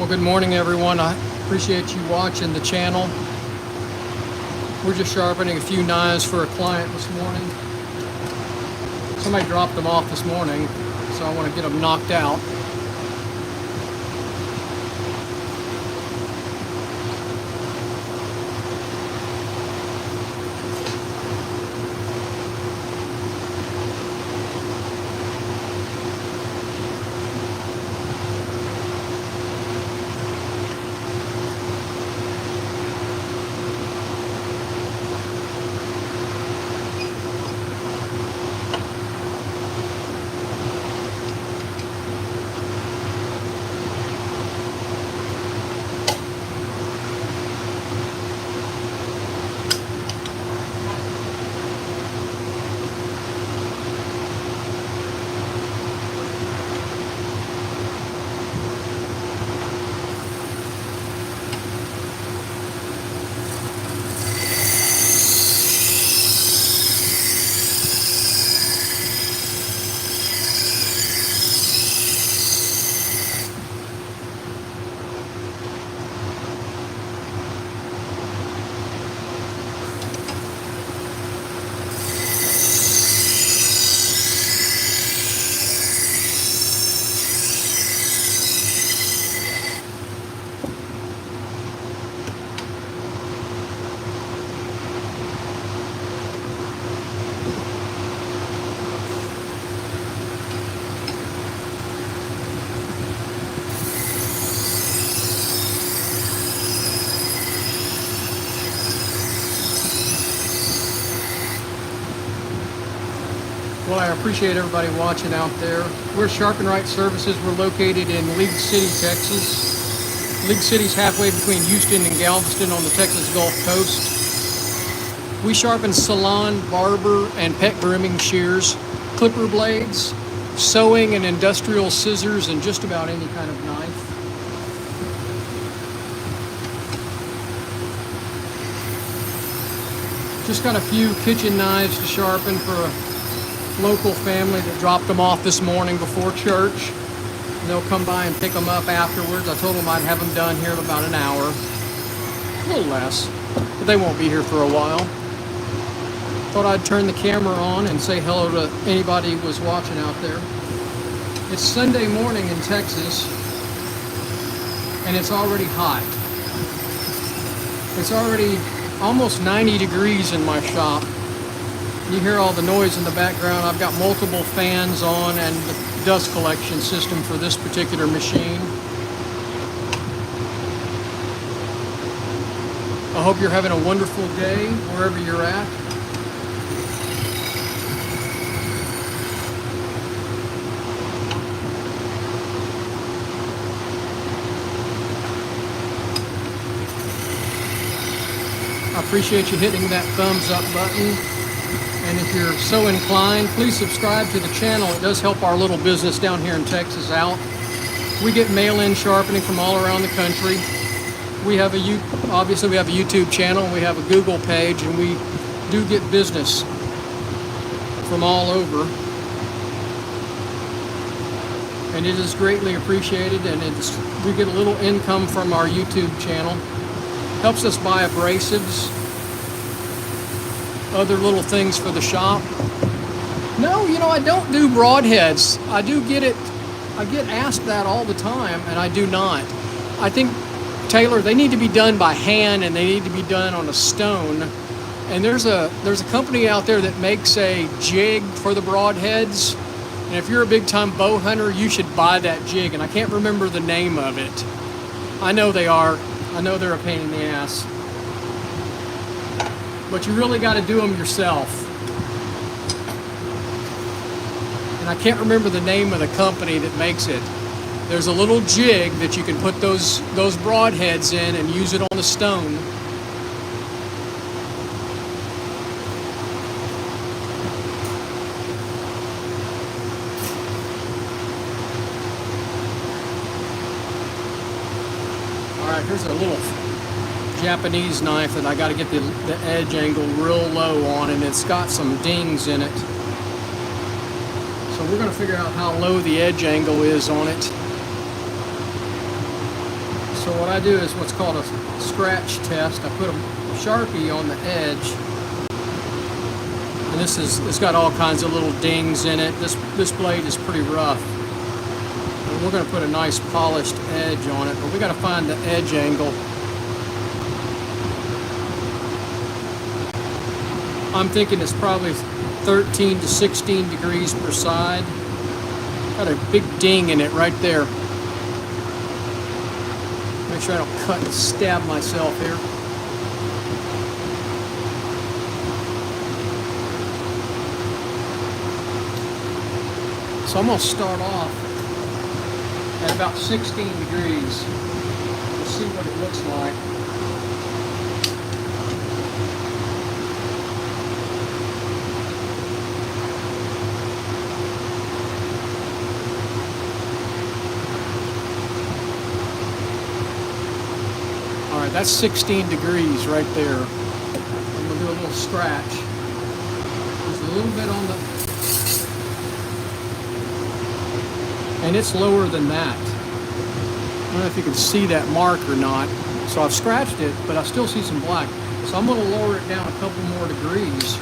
Well, good morning, everyone. I appreciate you watching the channel. We're just sharpening a few knives for a client this morning. Somebody dropped them off this morning, so I want to get them knocked out. Well, I appreciate everybody watching out there. We're Sharpen Right Services. We're located in League City, Texas. League City's halfway between Houston and Galveston on the Texas Gulf Coast. We sharpen salon, barber, and pet grooming shears, clipper blades, sewing and industrial scissors, and just about any kind of knife. Just got a few kitchen knives to sharpen for a local family that dropped them off this morning before church. And they'll come by and pick them up afterwards. I told them I'd have them done here in about an hour. A little less, but they won't be here for a while. Thought I'd turn the camera on and say hello to anybody who was watching out there. It's Sunday morning in Texas, and it's already hot. It's already almost 90 degrees in my shop. You hear all the noise in the background. I've got multiple fans on and the dust collection system for this particular machine. I hope you're having a wonderful day wherever you're at. I appreciate you hitting that thumbs up button. And if you're so inclined, please subscribe to the channel. It does help our little business down here in Texas out. We get mail-in sharpening from all around the country. Obviously we have a YouTube channel, and we have a Google page, and we do get business from all over. And it is greatly appreciated, and we get a little income from our YouTube channel. Helps us buy abrasives, other little things for the shop. No, I don't do broadheads. I do get it. I get asked that all the time, and I do not. I think, Taylor, they need to be done by hand, and they need to be done on a stone. And there's a company out there that makes a jig for the broadheads. And if you're a big-time bow hunter, you should buy that jig. And I can't remember the name of it. I know they are. I know they're a pain in the ass. But you really got to do them yourself. And I can't remember the name of the company that makes it. There's a little jig that you can put those broadheads in and use it on the stone. All right, here's a little Japanese knife that I got to get the edge angle real low on, and it's got some dings in it. So we're going to figure out how low the edge angle is on it. So what I do is what's called a scratch test. I put a Sharpie on the edge, and it's got all kinds of little dings in it. This blade is pretty rough. And we're going to put a nice polished edge on it, but we got to find the edge angle. I'm thinking it's probably 13 to 16 degrees per side. Got a big ding in it right there. Make sure I don't cut and stab myself here. So I'm going to start off at about 16 degrees. We'll see what it looks like. All right, that's 16 degrees right there. I'm going to do a little scratch. Just a little bit on the... And it's lower than that. I don't know if you can see that mark or not. So I've scratched it, but I still see some black. So I'm going to lower it down a couple more degrees.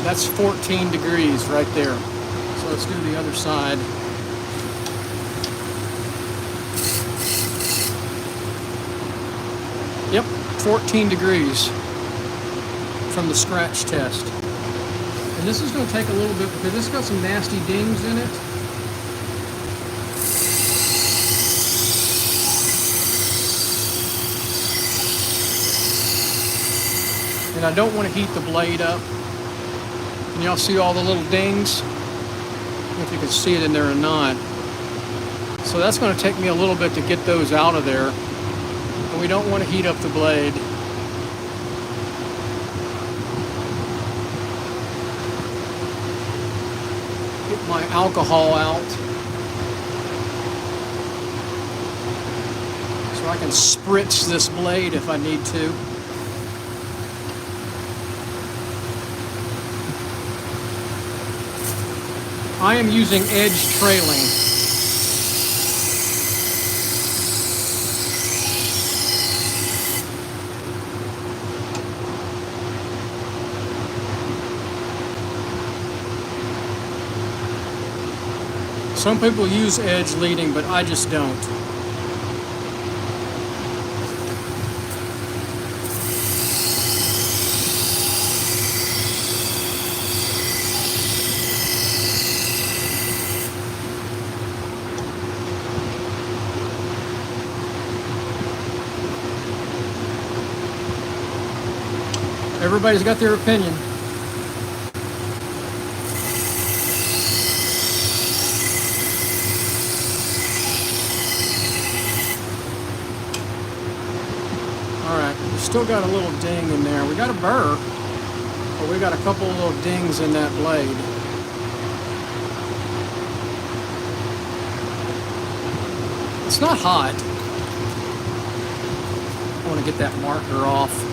That's 14 degrees right there. So let's do the other side. Yep, 14 degrees from the scratch test. And this is going to take a little bit because it's got some nasty dings in it. And I don't want to heat the blade up. Can y'all see all the little dings? I don't know if you can see it in there or not. So that's going to take me a little bit to get those out of there. And we don't want to heat up the blade. Get my alcohol out. So I can spritz this blade if I need to. I am using edge trailing. Some people use edge leading, but I just don't. Everybody's got their opinion. All right, we still got a little ding in there. We got a burr, but we got a couple of little dings in that blade. It's not hot. I want to get that marker off.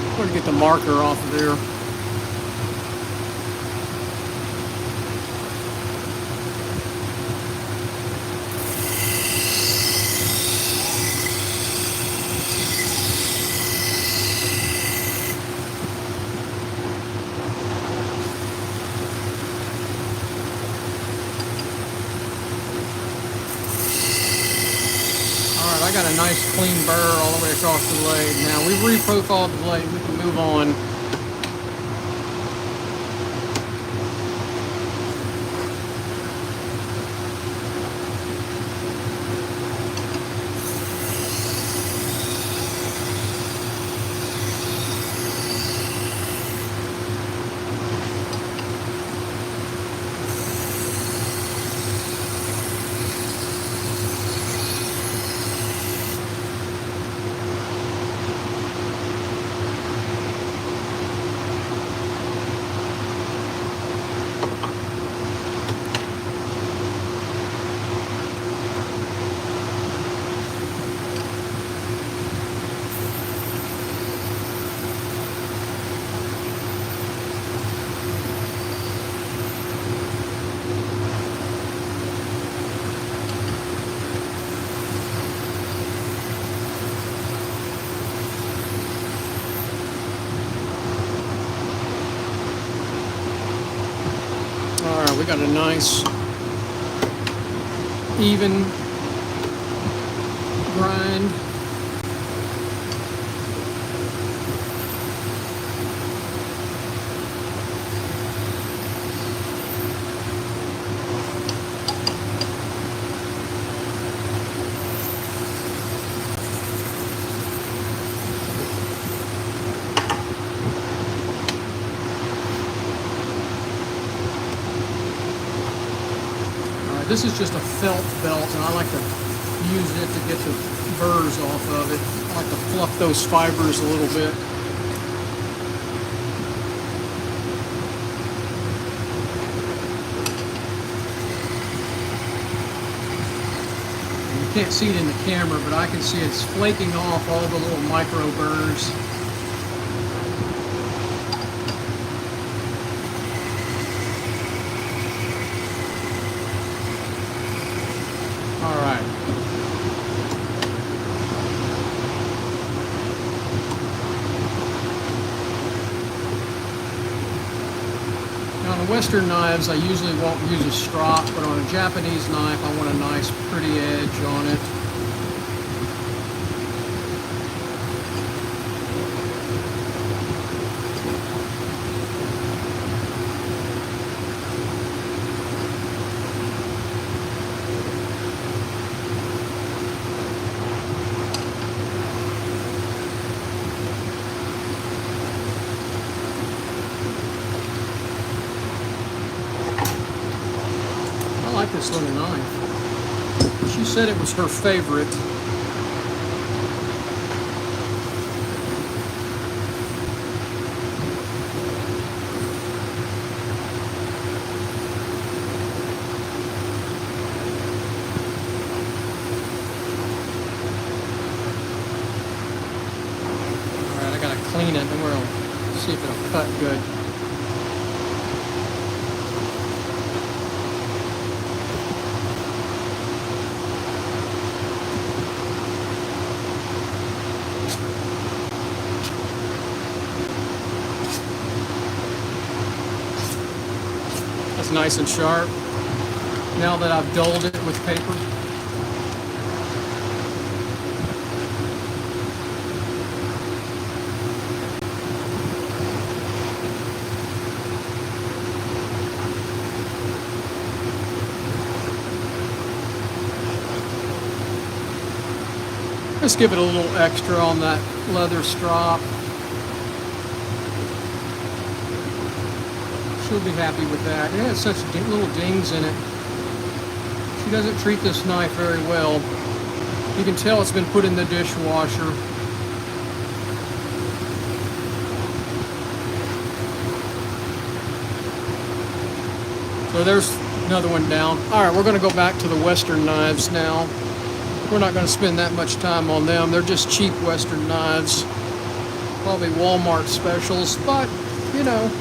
I'm going to get the marker off of there. I got a nice clean burr all the way across the blade. Now we've reprofiled the blade, we can move on. got a nice even grind. This is just a felt belt, and I like to use it to get the burrs off of it. I like to fluff those fibers a little bit. You can't see it in the camera, but I can see it's flaking off all the little micro burrs. Western knives, I usually won't use a strop, but on a Japanese knife, I want a nice, pretty edge on it. This little knife. She said it was her favorite. Alright, I gotta clean it and we'll see if it'll cut good. Nice and sharp. Now that I've dulled it with paper. Just give it a little extra on that leather strop. She'll be happy with that. It has such little dings in it. She doesn't treat this knife very well. You can tell it's been put in the dishwasher. So there's another one down. All right, we're going to go back to the Western knives now. We're not going to spend that much time on them. They're just cheap Western knives. Probably Walmart specials, but, you know.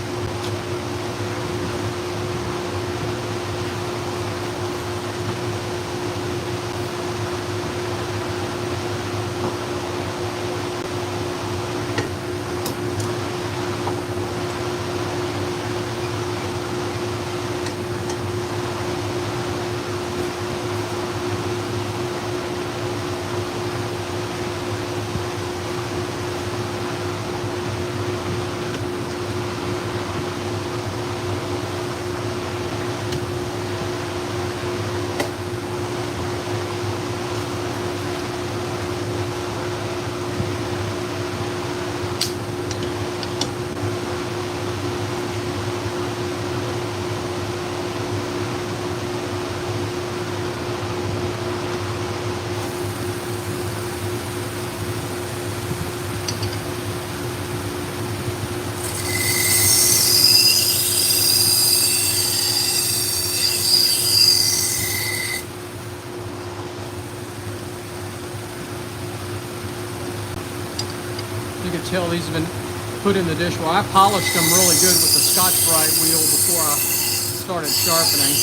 Tell these have been put in the dishwasher. I polished them really good with the Scotch-Brite wheel before I started sharpening.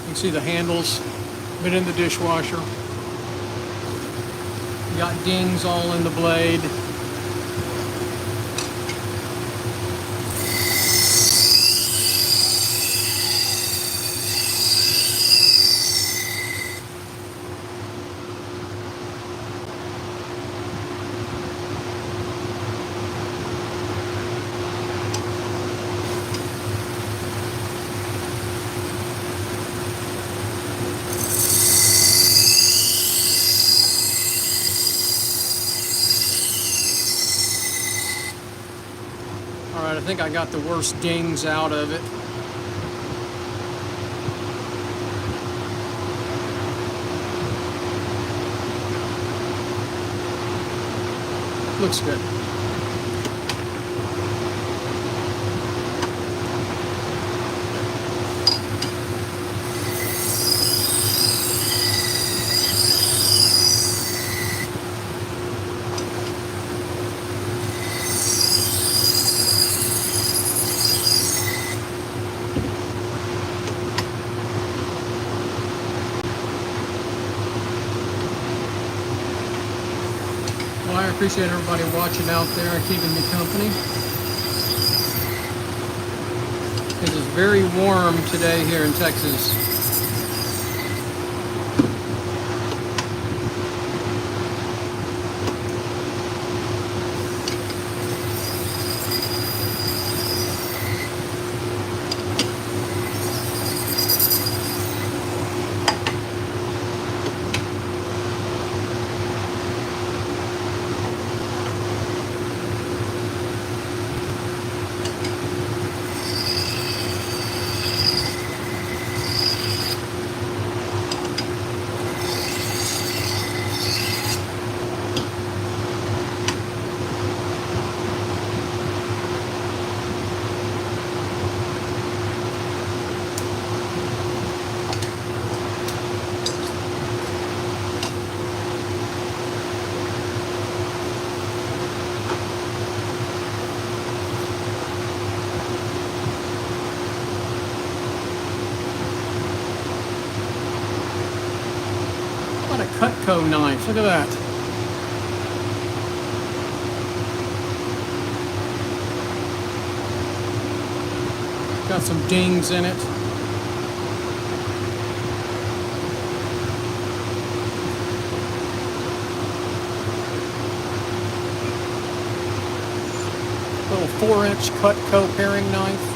You can see the handles been in the dishwasher. You got dings all in the blade. Alright, I think I got the worst dings out of it. Looks good. Well, I appreciate everybody watching out there and keeping me company. It is very warm today here in Texas. What a Cutco knife, look at that. Got some dings in it. Little 4-inch Cutco paring knife.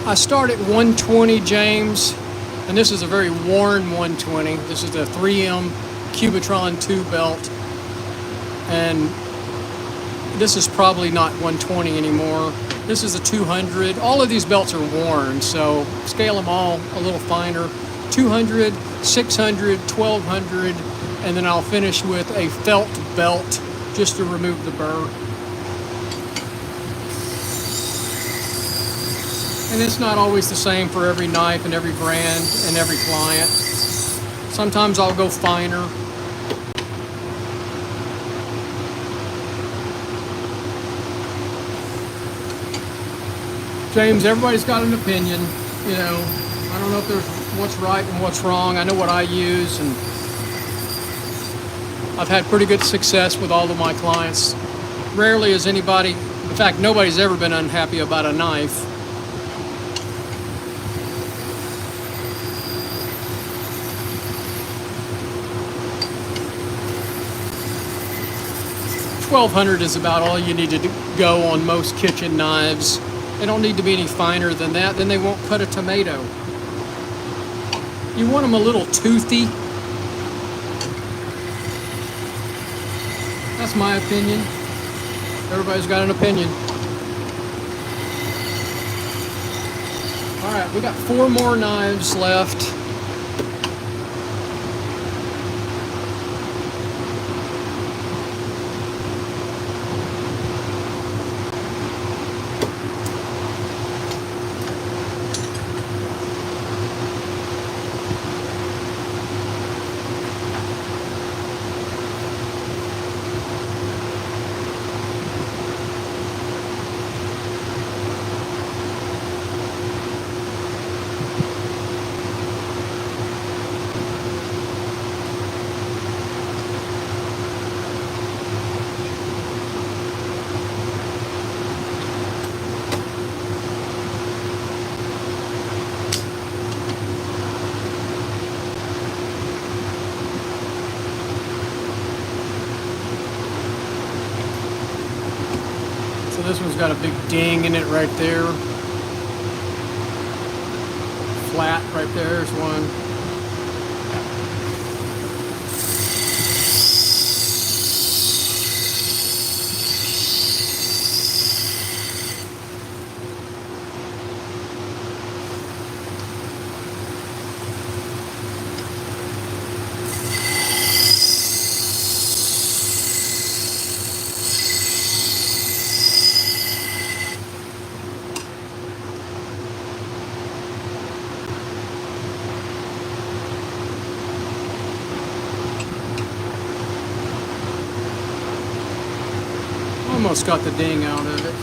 I start at 120, James, and this is a very worn 120. This is the 3M Cubitron 2 belt, and this is probably not 120 anymore. This is a 200. All of these belts are worn, so scale them all a little finer. 200, 600, 1200, and then I'll finish with a felt belt just to remove the burr. And it's not always the same for every knife and every brand and every client. Sometimes I'll go finer. James, everybody's got an opinion. You know, I don't know if there's what's right and what's wrong. I know what I use, and I've had pretty good success with all of my clients. Rarely is anybody, in fact, nobody's ever been unhappy about a knife. $1,200 is about all you need to go on most kitchen knives. They don't need to be any finer than that, then they won't cut a tomato. You want them a little toothy. That's my opinion. Everybody's got an opinion. All right, we got 4 more knives left. So this one's got a big ding in it right there. Flat right there's one. Almost got the ding out of it.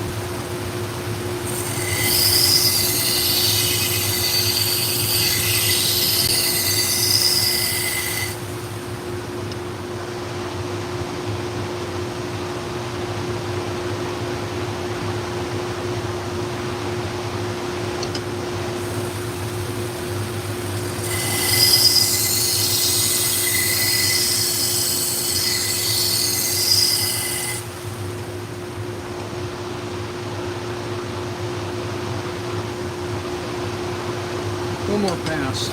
One more pass.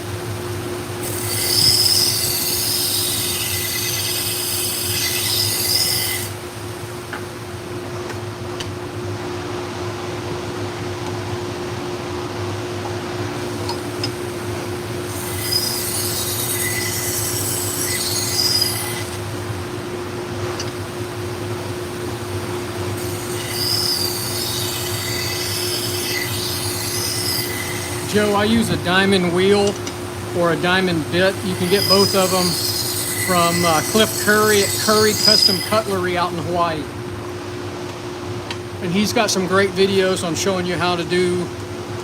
Joe, I use a diamond wheel or a diamond bit. You can get both of them from Cliff Curry at Curry Custom Cutlery out in Hawaii. And he's got some great videos on showing you how to do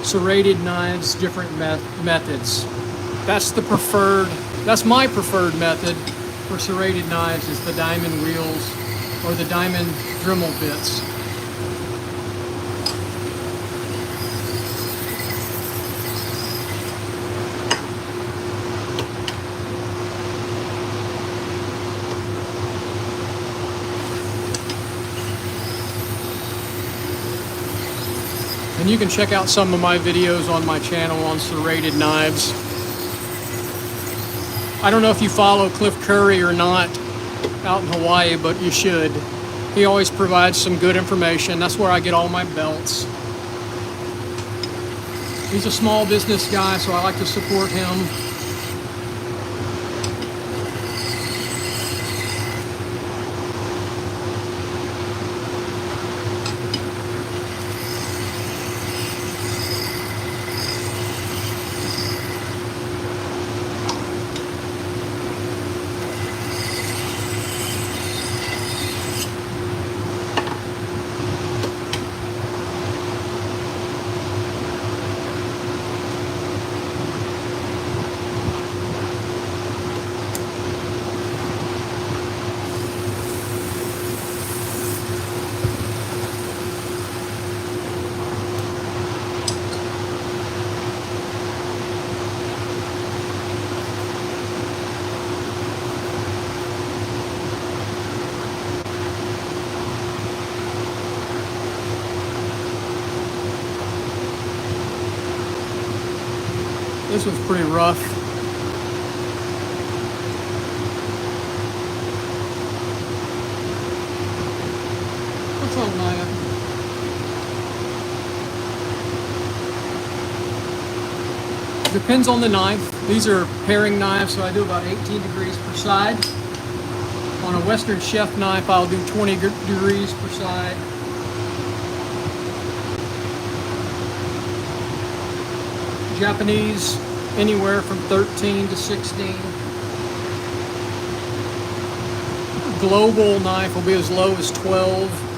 serrated knives, different methods. That's my preferred method for serrated knives is the diamond wheels or the diamond Dremel bits. And you can check out some of my videos on my channel on serrated knives. I don't know if you follow Cliff Curry or not out in Hawaii, but you should. He always provides some good information. That's where I get all my belts. He's a small business guy, so I like to support him. This was pretty rough. What's on that? Depends on the knife. These are paring knives, so I do about 18 degrees per side. On a Western chef knife, I'll do 20 degrees per side. Japanese, anywhere from 13 to 16. Global knife will be as low as 12.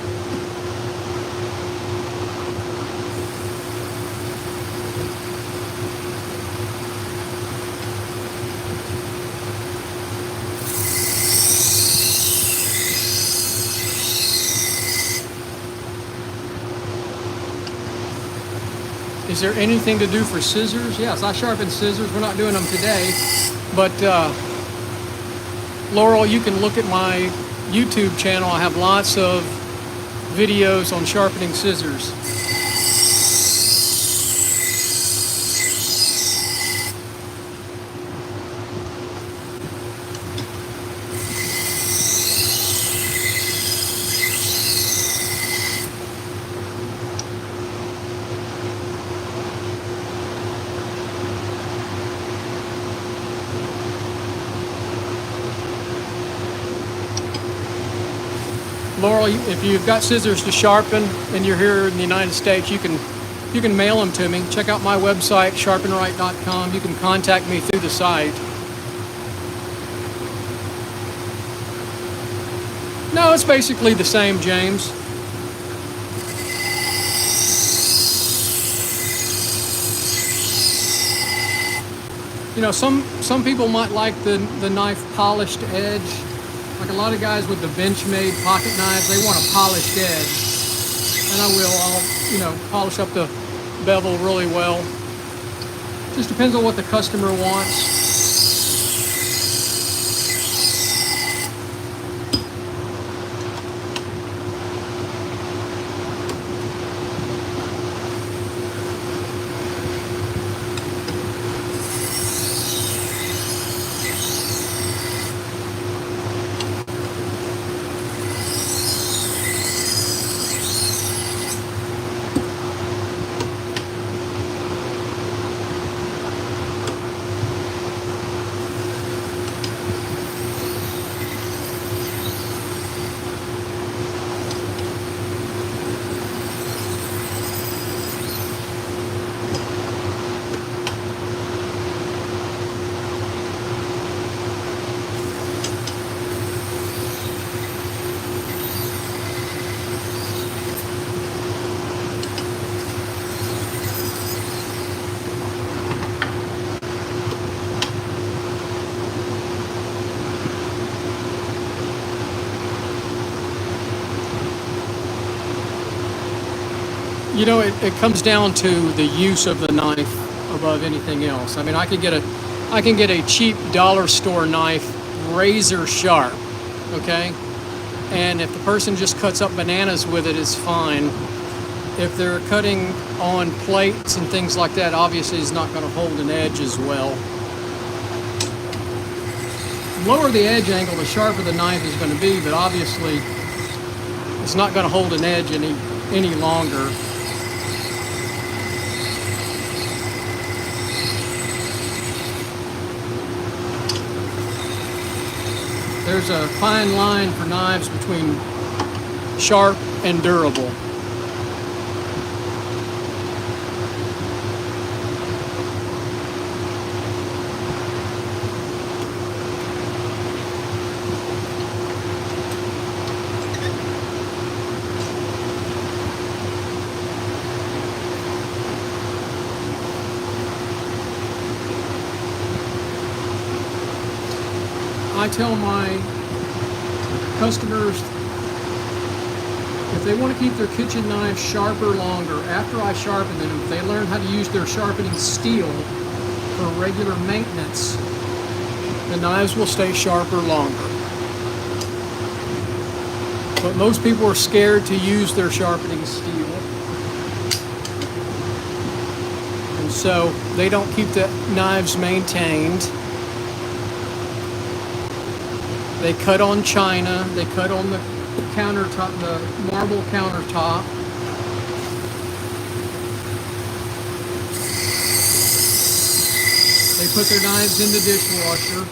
Is there anything to do for scissors? Yes, I sharpen scissors. We're not doing them today. But Laurel, you can look at my YouTube channel. I have lots of videos on sharpening scissors. Laurel, if you've got scissors to sharpen and you're here in the United States, you can mail them to me. Check out my website, sharpenright.com. You can contact me through the site. No, it's basically the same, James. You know, some people might like the knife polished edge. Like a lot of guys with the bench-made pocket knives, they want a polished edge. And I'll polish up the bevel really well. Just depends on what the customer wants. You know, it comes down to the use of the knife above anything else. I mean, I can get a cheap dollar store knife, razor sharp, okay? And if the person just cuts up bananas with it, it's fine. If they're cutting on plates and things like that, obviously it's not going to hold an edge as well. The lower the edge angle, the sharper the knife is going to be, but obviously it's not going to hold an edge any longer. There's a fine line for knives between sharp and durable. I tell my customers if they want to keep their kitchen knives sharper longer, after I sharpen them, if they learn how to use their sharpening steel for regular maintenance, the knives will stay sharper longer. But most people are scared to use their sharpening steel, and so they don't keep the knives maintained. They cut on china, they cut on the countertop, the marble countertop. They put their knives in the dishwasher.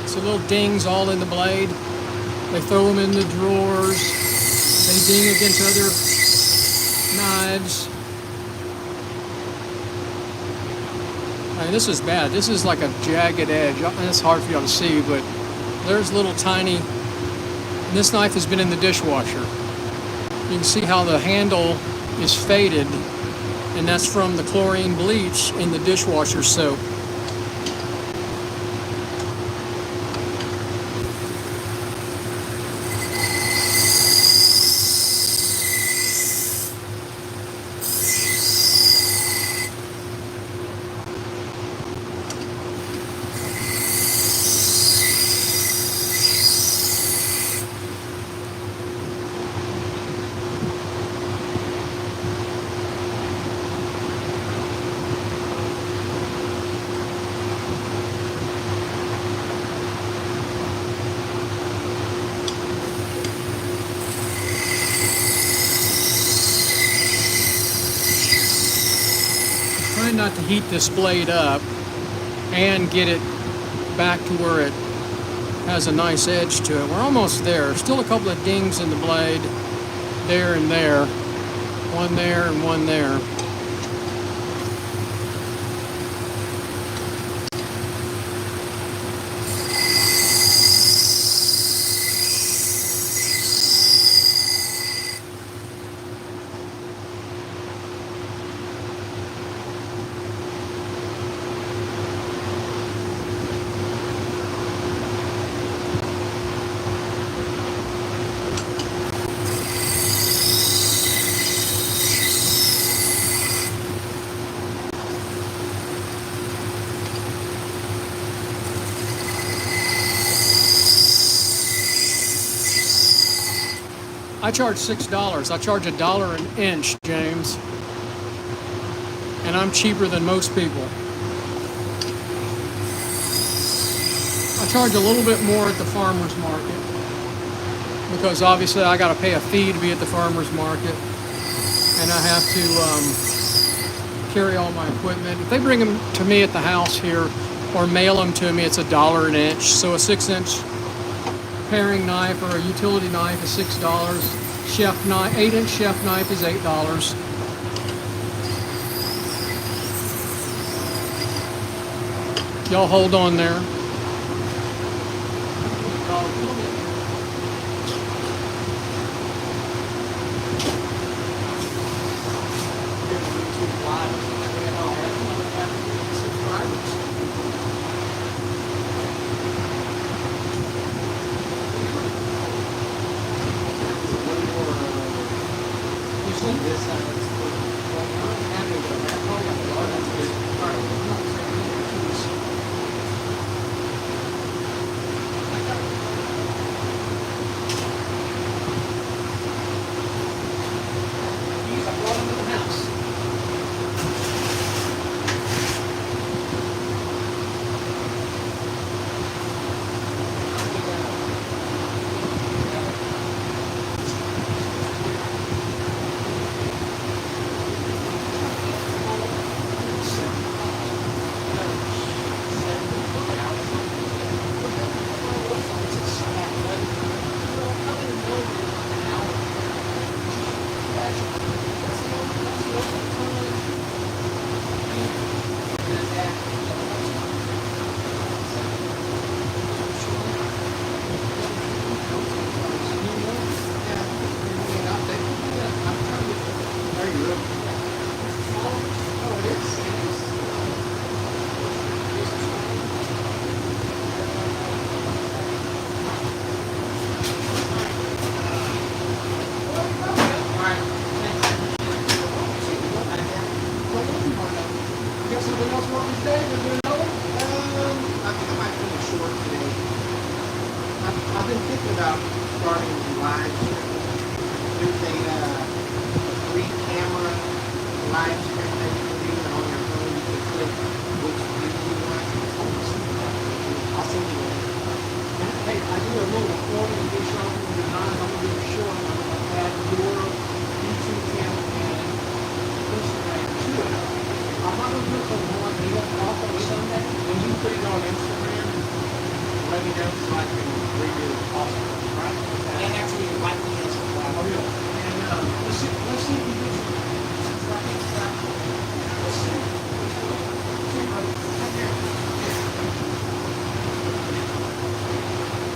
So little dings all in the blade. They throw them in the drawers. They ding against other knives. I mean, this is bad. This is like a jagged edge. And it's hard for y'all to see, but there's little tiny. And this knife has been in the dishwasher. You can see how the handle is faded, and that's from the chlorine bleach in the dishwasher soap. trying not to heat this blade up and get it back to where it has a nice edge to it. We're almost there. Still a couple of dings in the blade, there and there. One there and one there. I charge $6. I charge $1 an inch, James. And I'm cheaper than most people. I charge a little bit more at the farmer's market because obviously I got to pay a fee to be at the farmer's market, and I have to carry all my equipment. If they bring them to me at the house here or mail them to me, it's $1 an inch. So a 6-inch paring knife or a utility knife is $6. Chef knife, 8-inch chef knife is $8. Y'all hold on there.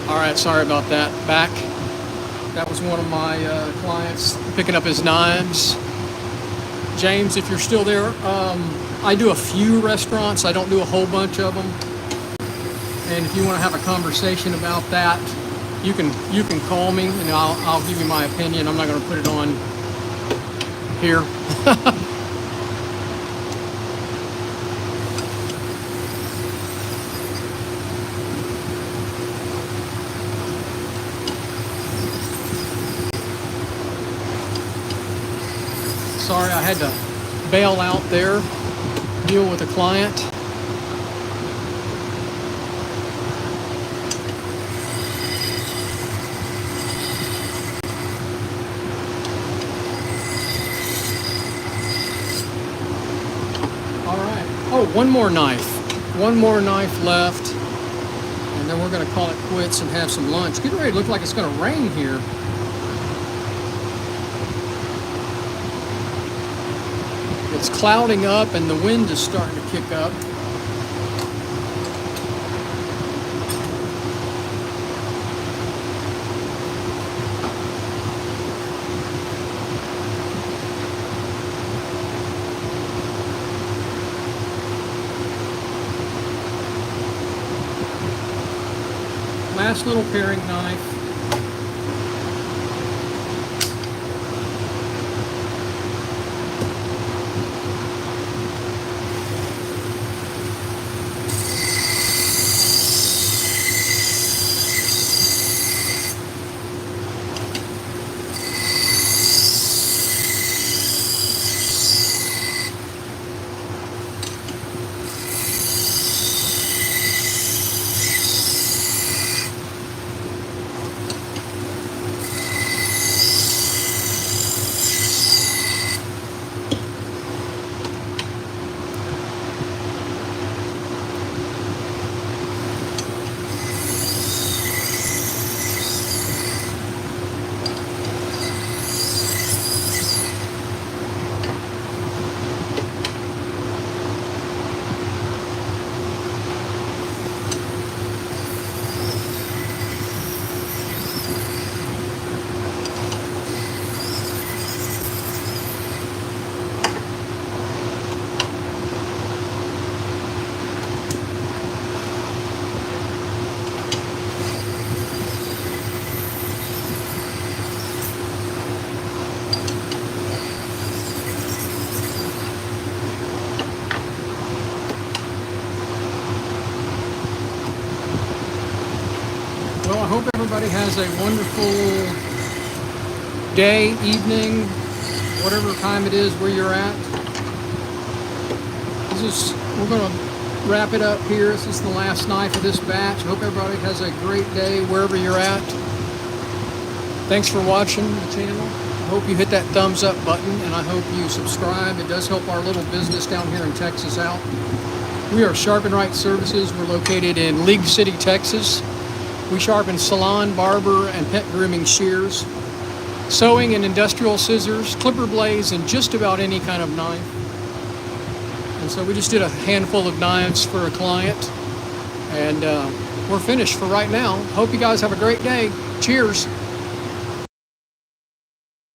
All right, sorry about that. Back. That was one of my clients picking up his knives. James, if you're still there, I do a few restaurants. I don't do a whole bunch of them. And if you want to have a conversation about that, you can call me and I'll give you my opinion. I'm not going to put it on here. Sorry, I had to bail out there, deal with a client. All right. One more knife. One more knife left. And then we're going to call it quits and have some lunch. Getting ready to look like it's going to rain here. It's clouding up and the wind is starting to kick up. Last little paring knife. Well, I hope everybody has a wonderful day, evening, whatever time it is where you're at. We're going to wrap it up here. This is the last knife of this batch. I hope everybody has a great day wherever you're at. Thanks for watching the channel. I hope you hit that thumbs up button and I hope you subscribe. It does help our little business down here in Texas out. We are Sharpen Right Services. We're located in League City, Texas. We sharpen salon, barber, and pet grooming shears, sewing and industrial scissors, clipper blades, and just about any kind of knife. And so we just did a handful of knives for a client, and we're finished for right now. Hope you guys have a great day. Cheers.